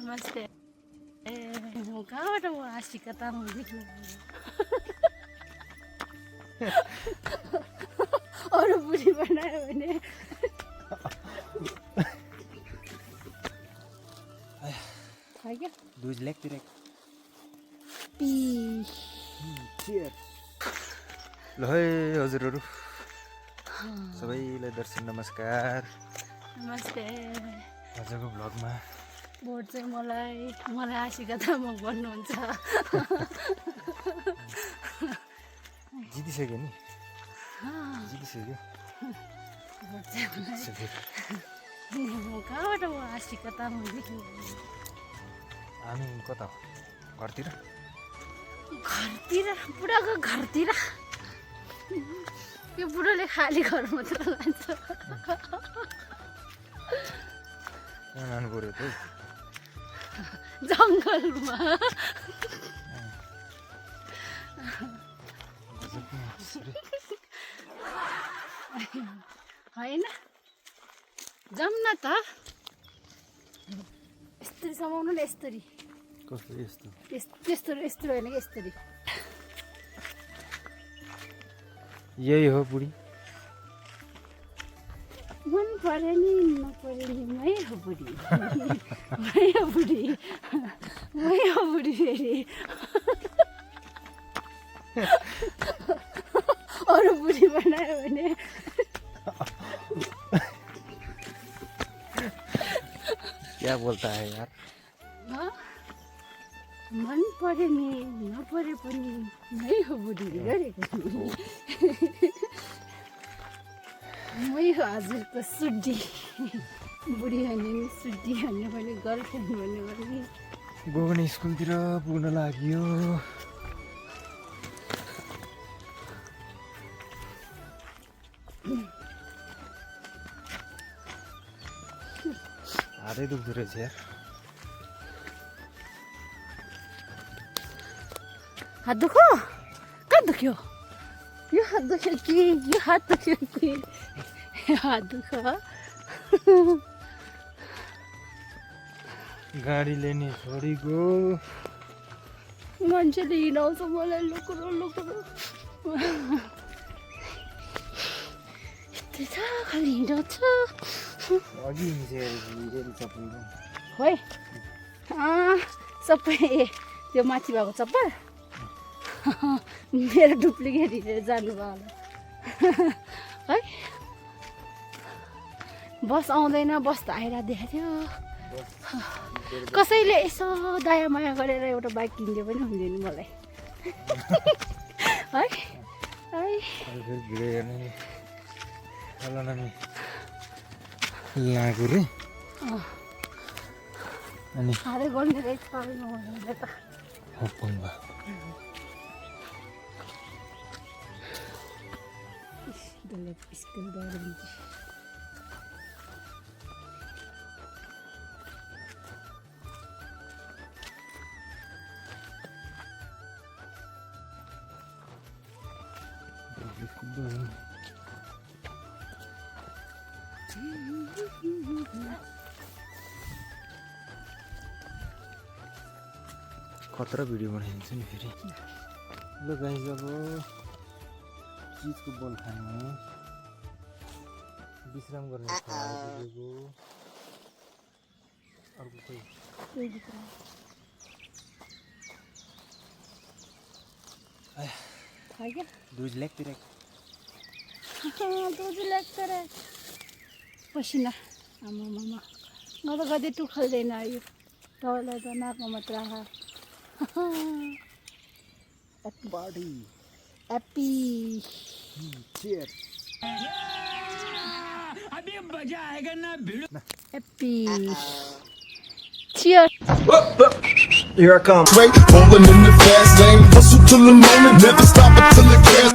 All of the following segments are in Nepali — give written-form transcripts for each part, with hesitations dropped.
नमस्ते कहाँबाट म आशिका तामाङ देख्नु अरू बुढी बनायो भने दुई लेगतिर ल है हजुरहरू सबैलाई दर्शन नमस्कार। नमस्ते। आजको भ्लगमा भोट चाहिँ मलाई आशिका तामाङ भन्नुहुन्छ। जितिसक्यो नि जितिसक्यो भोट चाहिँ कहाँबाट म आशिका तामाङ देख्नु हामी कता हो घरतिर बुढाको घरतिर यो बुढोले खाली घर मात्र लान्छ। कहाँ लानु पऱ्यो त जङ्गलमा होइन जाऊँ न त यस्तरी समाउनु न यस्तरी कस्तो यस्तो यस्तो होइन कि यस्तरी यही हो बुढी मन पऱ्यो नि नपऱ्यो नि मै हो बुढी मै हो बुढी फेरि अरू बुढी बनायो भने क्या बोलता है यार मन पऱ्यो नि नपऱ्यो पनि मै हो बुढी गरेको मै हो हजुरको सुड्डी बुढी भन्यो नि सुड्डी भन्यो भने गर्लफ्रेन्ड भन्यो भने गोगनी स्कुलतिर पुग्न लाग्यो। हातै दुख्दो रहेछ यार। हात दुख्यो कहाँ दुख्यो यो हात दुख्यो कि यो हात दुख्यो कि हात दुख्यो गाडीले नि छोडेको मान्छेले हिँडाउँछ मलाई लुकुरो यस्तै छ खालि हिँडाउँछ अघि है सबै त्यो माथि भएको चप्पल मेरो डुप्लिकेट हिँडेर जानुभयो होला है। बस आउँदैन बस त आइरहेको देखाएको थियो कसैले यसो दया माया गरेर एउटा बाइक किनिदियो पनि हुन्थ्यो नि मलाई है लाग्यो रे अनि साह्रै गर्ने रहेछ त स्कुल खतरा भिडियो बनाइदिन्छु नि फेरि। ल गाइस अब चिजको बोल खाने विश्राम गर्ने पुगेको अर्को कोही दुई लेगतिर पसिना आमा मामा म त कतै टुखल्दैन यो तपाईँलाई त नाकमा मात्र हैप्पी Cheers. अभी मजा आएगा ना भिड़ो happy Cheers. Here I come. Straight rolling in the fast lane. Hustle till the morning, never stop until the gas.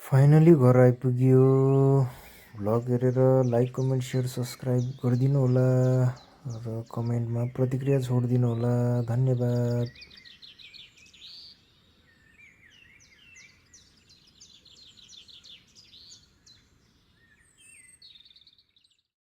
Finally घर आइपुग्यो। भ्लग हेरेर लाइक कमेन्ट सेयर सब्सक्राइब गरिदिनु होला र कमेन्टमा प्रतिक्रिया छोडिदिनु होला। धन्यवाद।